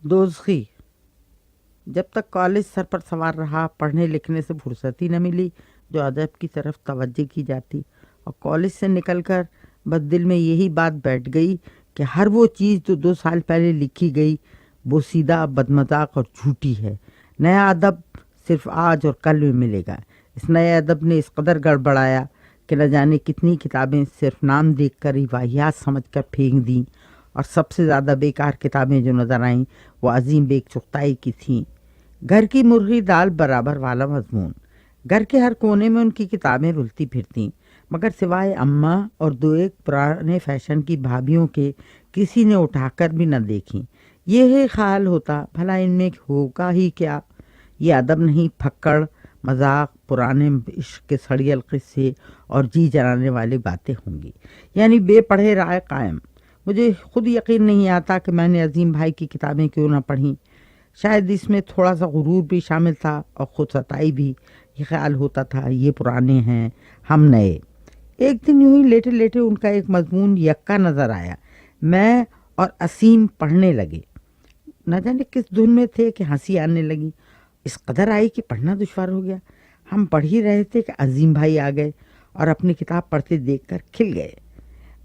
دوزخی۔ جب تک کالج سر پر سوار رہا پڑھنے لکھنے سے فرصت ہی نہ ملی جو ادب کی طرف توجہ کی جاتی، اور کالج سے نکل کر بس دل میں یہی بات بیٹھ گئی کہ ہر وہ چیز جو 2 سال پہلے لکھی گئی وہ سیدھا بدمذاق اور جھوٹی ہے۔ نیا ادب صرف آج اور کل میں ملے گا۔ اس نئے ادب نے اس قدر گڑبڑایا کہ نہ جانے کتنی کتابیں صرف نام دیکھ کر ہی واہیات سمجھ کر پھینک دیں، اور سب سے زیادہ بیکار کتابیں جو نظر آئیں وہ عظیم بیگ چغتائی کی تھیں۔ گھر کی مرغی دال برابر والا مضمون۔ گھر کے ہر کونے میں ان کی کتابیں رلتی پھرتیں، مگر سوائے اماں اور 2 پرانے فیشن کی بھابھیوں کے کسی نے اٹھا کر بھی نہ دیکھیں۔ یہ خیال ہوتا بھلا ان میں ہوگا ہی کیا، یہ ادب نہیں، پھکڑ، مذاق، پرانے عشق کے سڑیل قصے اور جی جلانے والی باتیں ہوں گی، یعنی بے پڑھے رائے قائم۔ مجھے خود یقین نہیں آتا کہ میں نے عظیم بھائی کی کتابیں کیوں نہ پڑھیں۔ شاید اس میں تھوڑا سا غرور بھی شامل تھا اور خود ستائی بھی۔ یہ خیال ہوتا تھا یہ پرانے ہیں، ہم نئے۔ ایک دن یوں ہی لیٹے لیٹے ان کا ایک مضمون یکا نظر آیا۔ میں اور اسیم پڑھنے لگے۔ نہ جانے کس دھن میں تھے کہ ہنسی آنے لگی، اس قدر آئی کہ پڑھنا دشوار ہو گیا۔ ہم پڑھ ہی رہے تھے کہ عظیم بھائی آ گئے اور اپنی کتاب پڑھتے دیکھ کر کھل گئے،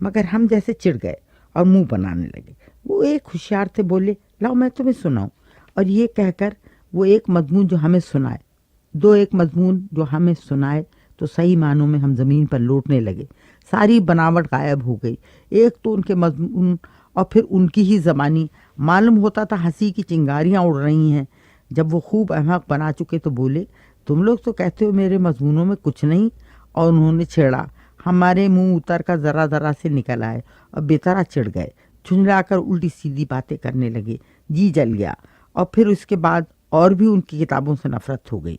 مگر ہم جیسے چڑ گئے اور منہ بنانے لگے۔ وہ ایک ہوشیار تھے، بولے لاؤ میں تمہیں سناؤں، اور یہ کہہ کر وہ ایک مضمون جو ہمیں سنائے، 2 مضمون جو ہمیں سنائے تو صحیح معنوں میں ہم زمین پر لوٹنے لگے۔ ساری بناوٹ غائب ہو گئی۔ ایک تو ان کے مضمون اور پھر ان کی ہی زبانی، معلوم ہوتا تھا ہنسی کی چنگاریاں اڑ رہی ہیں۔ جب وہ خوب احمق بنا چکے تو بولے تم لوگ تو کہتے ہو میرے مضمونوں میں کچھ نہیں، اور انہوں نے چھیڑا۔ ہمارے منہ اتر کر ذرا ذرا سے نکل آئے اور بے طرح چڑھ گئے، جھنجلا کر الٹی سیدھی باتیں کرنے لگے۔ جی جل گیا، اور پھر اس کے بعد اور بھی ان کی کتابوں سے نفرت ہو گئی۔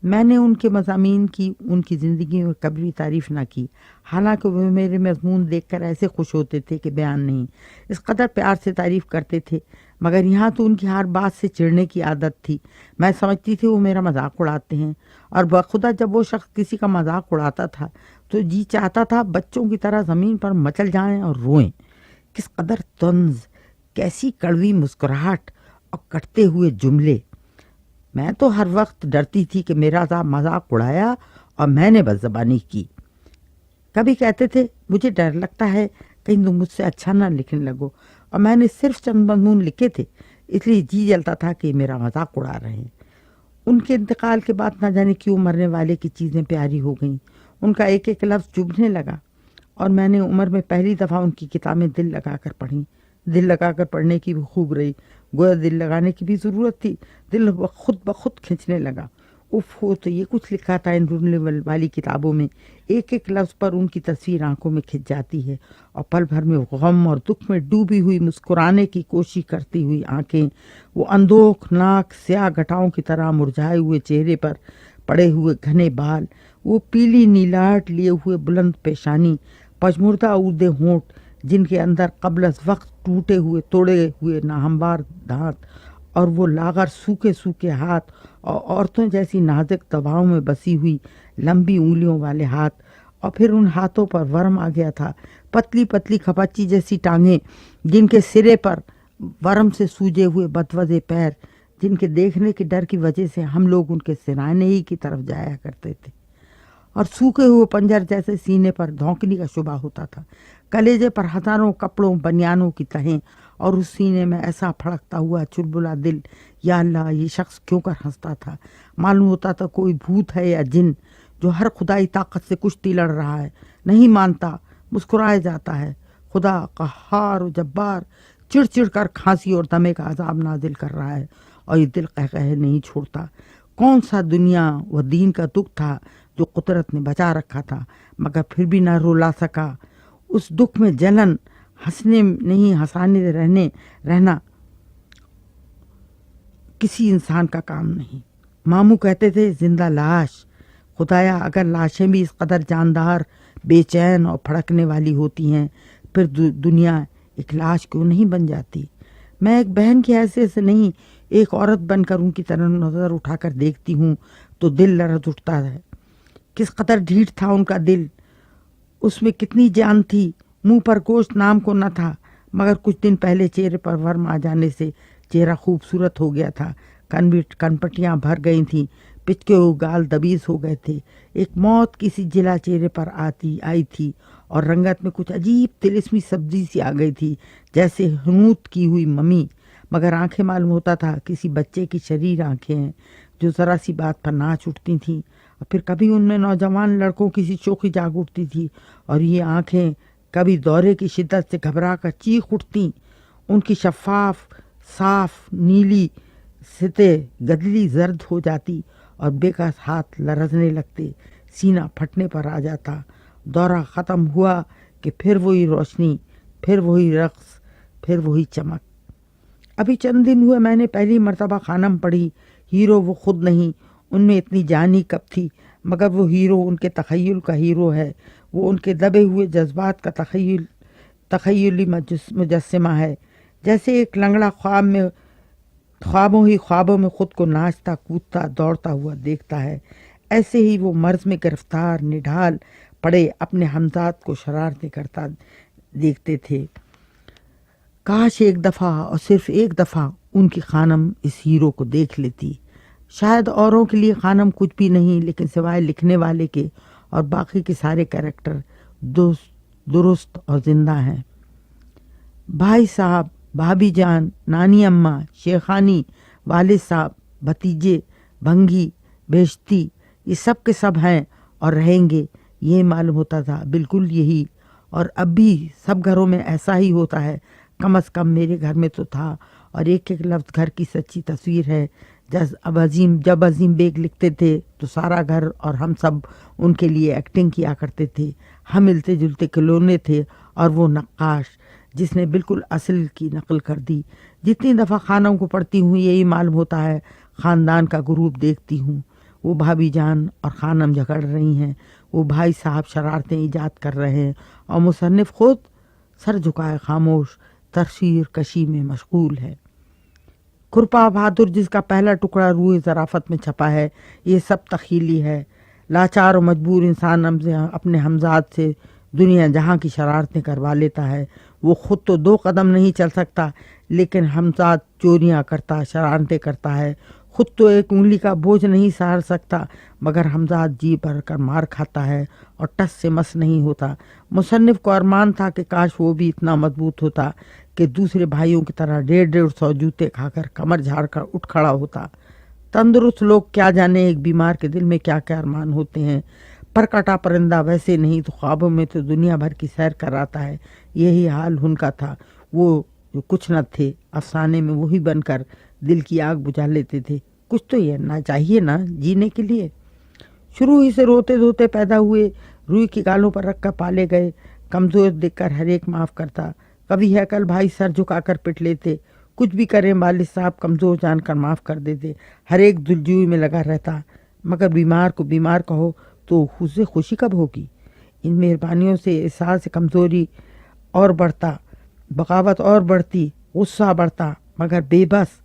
میں نے ان کے مضامین کی، ان کی زندگی میں کبھی بھی تعریف نہ کی، حالانکہ وہ میرے مضمون دیکھ کر ایسے خوش ہوتے تھے کہ بیان نہیں، اس قدر پیار سے تعریف کرتے تھے، مگر یہاں تو ان کی ہر بات سے چڑھنے کی عادت تھی۔ میں سمجھتی تھی وہ میرا مذاق اڑاتے ہیں، اور بخدا جب وہ شخص کسی کا مذاق اڑاتا تھا تو جی چاہتا تھا بچوں کی طرح زمین پر مچل جائیں اور روئیں۔ کس قدر طنز، کیسی کڑوی مسکراہٹ اور کٹتے ہوئے جملے۔ میں تو ہر وقت ڈرتی تھی کہ میرا مذاق اڑایا اور میں نے بد زبانی کی۔ کبھی کہتے تھے مجھے ڈر لگتا ہے کہیں تم مجھ سے اچھا نہ لکھنے لگو، اور میں نے صرف چند مضمون لکھے تھے، اس لیے جی جلتا تھا کہ میرا مذاق اڑا رہے ہیں۔ ان کے انتقال کے بعد نہ جانے کیوں مرنے والے کی چیزیں پیاری ہو گئیں، ان کا ایک ایک لفظ چبھنے لگا، اور میں نے عمر میں پہلی دفعہ ان کی کتابیں دل لگا کر پڑھیں۔ دل لگا کر پڑھنے کی بھی خوب رہی، گویا دل لگانے کی بھی ضرورت تھی۔ دل خود بخود کھنچنے لگا۔ اف ہو تو یہ کچھ لکھا تھا ان رلنے والی کتابوں میں، ایک ایک لفظ پر ان کی تصویر آنکھوں میں کھنچ جاتی ہے، اور پل بھر میں غم اور دکھ میں ڈوبی ہوئی مسکرانے کی کوشش کرتی ہوئی آنکھیں، وہ اندوکھ ناک، سیاہ گھٹاؤں کی طرح مرجھائے ہوئے چہرے پر پڑے ہوئے گھنے بال، وہ پیلی نیلاٹ لیے ہوئے بلند پیشانی، پجمردہ اودے ہونٹ جن کے اندر قبل از وقت ٹوٹے ہوئے توڑے ہوئے ناہموار دانت، اور وہ لاغر سوکھے سوکھے ہاتھ، اور عورتوں جیسی نازک دباؤں میں بسی ہوئی لمبی انگلیوں والے ہاتھ، اور پھر ان ہاتھوں پر ورم آ گیا تھا، پتلی پتلی کھپچی جیسی ٹانگیں جن کے سرے پر ورم سے سوجے ہوئے بدوزے پیر، جن کے دیکھنے کے ڈر کی وجہ سے ہم لوگ ان کے سرانے ہی کی طرف جایا کرتے تھے، اور سوکھے ہوئے پنجر جیسے سینے پر دھونکنے کا شبہ ہوتا تھا، کلیجے پر ہزاروں کپڑوں بنیانوں کی تہیں، اور اس سینے میں ایسا پھڑکتا ہوا چلبلا دل۔ یا اللہ، یہ شخص کیوں کر ہنستا تھا؟ معلوم ہوتا تھا کوئی بھوت ہے یا جن جو ہر خدائی طاقت سے کشتی لڑ رہا ہے، نہیں مانتا، مسکرائے جاتا ہے۔ خدا قہار و جبار چڑ چڑ کر کھانسی اور دمے کا عذاب نازل کر رہا ہے، اور یہ دل قہقہے نہیں چھوڑتا۔ کون سا دنیا و دین کا دکھ تھا جو قدرت نے بچا رکھا تھا، مگر پھر بھی نہ رولا سکا۔ اس دکھ میں جلن، ہنسنے نہیں ہنسانے رہنا کسی انسان کا کام نہیں۔ ماموں کہتے تھے زندہ لاش، خدایا اگر لاشیں بھی اس قدر جاندار، بے چین اور پھڑکنے والی ہوتی ہیں، پھر دنیا ایک لاش کیوں نہیں بن جاتی؟ میں ایک بہن کی حیثیت سے نہیں، ایک عورت بن کر ان کی طرح نظر اٹھا کر دیکھتی ہوں تو دل لرز اٹھتا ہے۔ کس قدر ڈھیٹ تھا ان کا دل، اس میں کتنی جان تھی۔ منہ پر گوشت نام کو نہ تھا، مگر کچھ دن پہلے چہرے پر ورم آ جانے سے چہرہ خوبصورت ہو گیا تھا، کنپٹیاں بھر گئی تھیں، پچکے ہوئے گال دبیز ہو گئے تھے، ایک موت کی سی جلا چہرے پر آئی تھی اور رنگت میں کچھ عجیب تلسمی سبزی سی آ گئی تھی، جیسے ہنوت کی ہوئی ممی، مگر آنکھیں معلوم ہوتا تھا کسی بچے کی شریر آنکھیں ہیں جو ذرا سی بات پر ناچ اٹھتی تھیں، اور پھر کبھی ان میں نوجوان لڑکوں کی سی شوخی جاگ اٹھتی تھی، اور یہ آنکھیں کبھی دورے کی شدت سے گھبرا کر چیخ اٹھتیں، ان کی شفاف صاف نیلی سطح گدلی زرد ہو جاتی اور بے کس ہاتھ لرزنے لگتے، سینہ پھٹنے پر آ جاتا، دورہ ختم ہوا کہ پھر وہی روشنی، پھر وہی رقص، پھر وہی چمک۔ ابھی چند دن ہوئے میں نے پہلی مرتبہ خانم پڑھی، ہیرو وہ خود نہیں، ان میں اتنی جانی کب تھی، مگر وہ ہیرو ان کے تخیل کا ہیرو ہے، وہ ان کے دبے ہوئے جذبات کا تخیلی مجسمہ ہے، جیسے ایک لنگڑا خوابوں میں خود کو ناچتا کودتا دوڑتا ہوا دیکھتا ہے، ایسے ہی وہ مرض میں گرفتار نڈھال پڑے اپنے ہمزاد کو شرارتیں کرتا دیکھتے تھے۔ کاش ایک دفعہ اور صرف ایک دفعہ ان کی خانم اس ہیرو کو دیکھ لیتی۔ شاید اوروں کے لیے خانم کچھ بھی نہیں، لیکن سوائے لکھنے والے کے اور باقی کے سارے کریکٹر درست اور زندہ ہیں۔ بھائی صاحب، بھابھی جان، نانی اماں، شیخانی، والد صاحب، بھتیجے، بھنگی، بیشتی، یہ سب کے سب ہیں اور رہیں گے، یہ معلوم ہوتا تھا، بالکل یہی، اور اب بھی سب گھروں میں ایسا ہی ہوتا ہے، کم از کم میرے گھر میں تو تھا، اور ایک ایک لفظ گھر کی سچی تصویر ہے۔ جب عظیم بیگ لکھتے تھے تو سارا گھر اور ہم سب ان کے لیے ایکٹنگ کیا کرتے تھے، ہم ملتے جلتے کھلونے تھے اور وہ نقاش جس نے بالکل اصل کی نقل کر دی۔ جتنی دفعہ خانم کو پڑھتی ہوں یہی معلوم ہوتا ہے، خاندان کا گروپ دیکھتی ہوں، وہ بھابھی جان اور خانم جھگڑ رہی ہیں، وہ بھائی صاحب شرارتیں ایجاد کر رہے ہیں، اور مصنف خود سر جھکائے خاموش تصویر کشی میں مشغول ہے۔ کھرپا بہادر جس کا پہلا ٹکڑا روح ظرافت میں چھپا ہے، یہ سب تخیلی ہے۔ لاچار و مجبور انسان اپنے ہمزاد سے دنیا جہاں کی شرارتیں کروا لیتا ہے، وہ خود تو 2 قدم نہیں چل سکتا، لیکن ہمزاد چوریاں کرتا، شرارتیں کرتا ہے، خود تو 1 انگلی کا بوجھ نہیں سہار سکتا، مگر ہمزاد جی بھر کر مار کھاتا ہے اور ٹس سے مس نہیں ہوتا۔ مصنف کو ارمان تھا کہ کاش وہ بھی اتنا مضبوط ہوتا کہ دوسرے بھائیوں کی طرح 150 جوتے کھا کر کمر جھاڑ کر اٹھ کھڑا ہوتا۔ تندرست لوگ کیا جانے ایک بیمار کے دل میں کیا کیا ارمان ہوتے ہیں، پر کٹا پرندہ ویسے نہیں تو خوابوں میں تو دنیا بھر کی سیر کر آتا ہے، یہی حال ان کا تھا۔ وہ جو کچھ نہ تھے، افسانے میں وہی بن کر دل کی آگ بجھا لیتے تھے۔ کچھ تو یہ نہ چاہیے نا جینے کے لیے۔ شروع ہی سے روتے دھوتے پیدا ہوئے، روئی کی گالوں پر رکھ کر پالے گئے، کمزور دیکھ کر ہر ایک معاف کرتا، کبھی ہیکل بھائی سر جھکا کر پٹ لیتے، کچھ بھی کریں والد صاحب کمزور جان کر معاف کر دیتے، ہر ایک دلجوئی میں لگا رہتا، مگر بیمار کو بیمار کہو تو اسے خوشی کب ہوگی؟ ان مہربانیوں سے احساس کمزوری اور بڑھتا، بغاوت اور بڑھتی، غصہ بڑھتا، مگر بے بس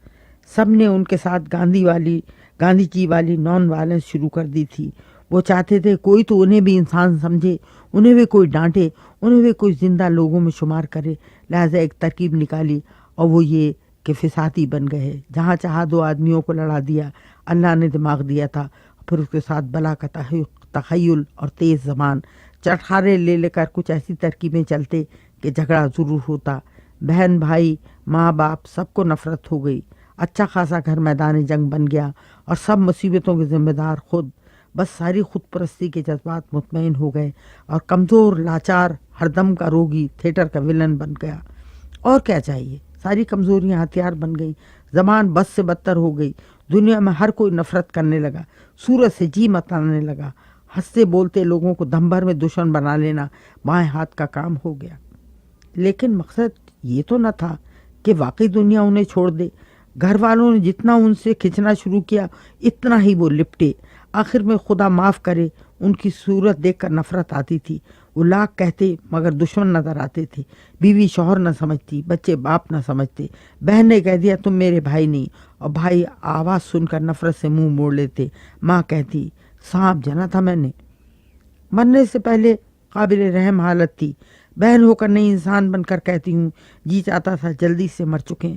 سب نے ان کے ساتھ گاندھی جی والی نان وائلنس شروع کر دی تھی۔ وہ چاہتے تھے کوئی تو انہیں بھی انسان سمجھے، انہیں بھی کوئی ڈانٹے، انہیں بھی کوئی زندہ لوگوں میں شمار کرے، لہٰذا ایک ترکیب نکالی، اور وہ یہ کہ فسادی بن گئے، جہاں چاہا 2 آدمیوں کو لڑا دیا۔ اللہ نے دماغ دیا تھا، پھر اس کے ساتھ بلا کا تخیل اور تیز زبان، چٹخارے لے کر کچھ ایسی ترکیبیں چلتے کہ جھگڑا ضرور ہوتا۔ بہن بھائی ماں باپ سب کو نفرت ہو گئی، اچھا خاصا گھر میدان جنگ بن گیا، اور سب مصیبتوں کے ذمہ دار خود، بس ساری خود پرستی کے جذبات مطمئن ہو گئے، اور کمزور لاچار ہر دم کا روگی تھیٹر کا ویلن بن گیا۔ اور کیا چاہیے؟ ساری کمزوریاں ہتھیار بن گئی، زبان بس سے بدتر ہو گئی، دنیا میں ہر کوئی نفرت کرنے لگا، صورت سے جی متانے لگا، ہنستے بولتے لوگوں کو دم بھر میں دشمن بنا لینا بائیں ہاتھ کا کام ہو گیا۔ لیکن مقصد یہ تو نہ تھا کہ واقعی دنیا انہیں چھوڑ دے۔ گھر والوں نے جتنا ان سے کھنچنا شروع کیا اتنا ہی وہ لپٹے، آخر میں خدا معاف کرے ان کی صورت دیکھ کر نفرت آتی تھی۔ وہ لاکھ کہتے مگر دشمن نظر آتے تھے، بیوی شوہر نہ سمجھتی، بچے باپ نہ سمجھتے، بہن نے کہہ دیا تم میرے بھائی نہیں، اور بھائی آواز سن کر نفرت سے منہ موڑ لیتے، ماں کہتی سانپ جنا تھا میں نے۔ مرنے سے پہلے قابل رحم حالت تھی، بہن ہو کر نہیں انسان بن کر کہتی ہوں جی چاہتا تھا جلدی سے مر چکیں۔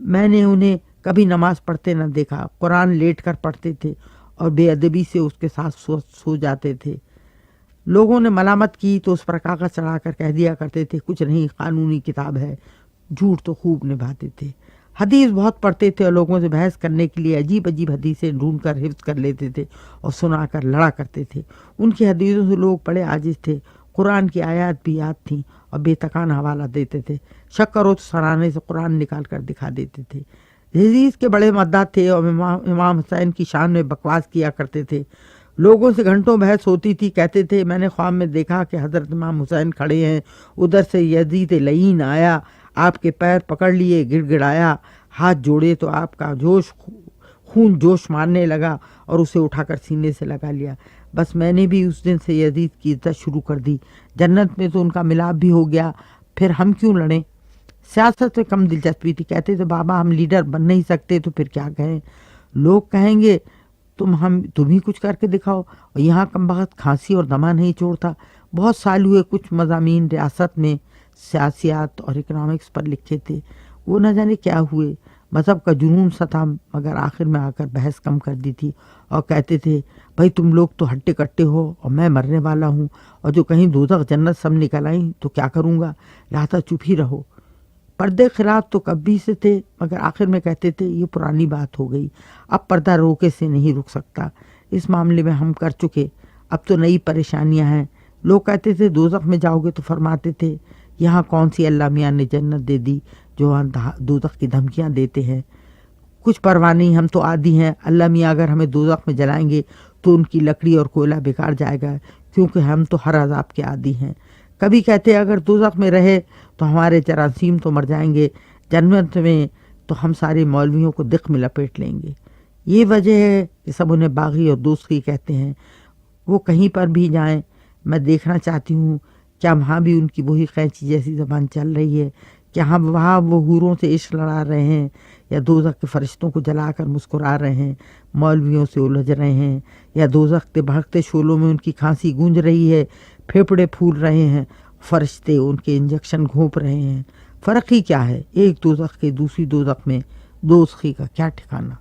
میں نے انہیں کبھی نماز پڑھتے نہ دیکھا، قرآن لیٹ کر پڑھتے تھے اور بے ادبی سے اس کے ساتھ سو جاتے تھے۔ لوگوں نے ملامت کی تو اس پر کاغذ چڑھا کر کہہ دیا کرتے تھے کچھ نہیں، قانونی کتاب ہے۔ جھوٹ تو خوب نبھاتے تھے۔ حدیث بہت پڑھتے تھے اور لوگوں سے بحث کرنے کے لیے عجیب عجیب حدیثیں ڈھونڈ کر حفظ کر لیتے تھے اور سنا کر لڑا کرتے تھے۔ ان کی حدیثوں سے لوگ بڑے عاجز تھے۔ قرآن کی آیات بھی یاد تھیں اور بے تکان حوالہ دیتے تھے۔ شک کرو تو سرانے سے قرآن نکال کر دکھا دیتے تھے۔ حدیث کے بڑے مداح تھے اور امام حسین کی شان میں بکواس کیا کرتے تھے۔ لوگوں سے گھنٹوں بحث ہوتی تھی۔ کہتے تھے میں نے خواب میں دیکھا کہ حضرت امام حسین کھڑے ہیں، ادھر سے یزید لعین آیا، آپ کے پیر پکڑ لیے، گڑ گڑایا، ہاتھ جوڑے تو آپ کا خون جوش مارنے لگا اور اسے اٹھا کر سینے سے لگا لیا۔ بس میں نے بھی اس دن سے یزید کی عزت شروع کر دی۔ جنت میں تو ان کا ملاپ بھی ہو گیا، پھر ہم کیوں لڑیں؟ سیاست میں کم دلچسپی تھی۔ کہتے تھے بابا ہم لیڈر بن نہیں سکتے تو پھر کیا کہیں، لوگ کہیں گے تم ہی کچھ کر کے دکھاؤ، اور یہاں کم بخت کھانسی اور دمہ نہیں چھوڑتا۔ بہت سال ہوئے، کچھ مضامین ریاست میں سیاسیات اور اکنامکس پر لکھے تھے، وہ نہ جانے کیا ہوئے۔ مذہب کا جنون سا تھا، مگر آخر میں آ کر بحث کم کر دی تھی اور کہتے تھے بھائی تم لوگ تو ہٹے کٹے ہو اور میں مرنے والا ہوں، اور جو کہیں دوزخ جنت سب نکل آئیں تو کیا کروں گا، لہٰذا چپ ہی رہو۔ پردے خلاف تو کبھی سے تھے، مگر آخر میں کہتے تھے یہ پرانی بات ہو گئی، اب پردہ روکے سے نہیں رک سکتا، اس معاملے میں ہم کر چکے، اب تو نئی پریشانیاں ہیں۔ لوگ کہتے تھے دوزخ میں جاؤ گے تو فرماتے تھے یہاں کون سی اللہ میاں نے جنت دے دی جو وہاں دوزخ کی دھمکیاں دیتے ہیں، کچھ پرواہ نہیں، ہم تو عادی ہیں، اللہ میاں اگر ہمیں دوزخ میں جلائیں گے تو ان کی لکڑی اور کوئلہ بیکار جائے گا، کیونکہ ہم تو ہر عذاب کے عادی ہیں۔ کبھی کہتے اگر دوزخ میں رہے تو ہمارے جراثیم تو مر جائیں گے، جنت میں تو ہم سارے مولویوں کو دق میں لپیٹ لیں گے۔ یہ وجہ ہے کہ سب انہیں باغی اور دوستی کہتے ہیں۔ وہ کہیں پر بھی جائیں میں دیکھنا چاہتی ہوں کیا وہاں بھی ان کی وہی قینچی جیسی زبان چل رہی ہے، کیا وہاں وہ حوروں سے عشق لڑا رہے ہیں یا دوزخ کے فرشتوں کو جلا کر مسکرا رہے ہیں، مولویوں سے الجھ رہے ہیں، یا دوزخ کے بھڑکتے شعلوں میں ان کی کھانسی گونج رہی ہے، پھیپھڑے پھول رہے ہیں، فرشتے ان کے انجیکشن گھونپ رہے ہیں۔ فرق ہی کیا ہے، ایک دوزخ کے دوسری دوزخ میں دوزخی کا کیا ٹھکانہ۔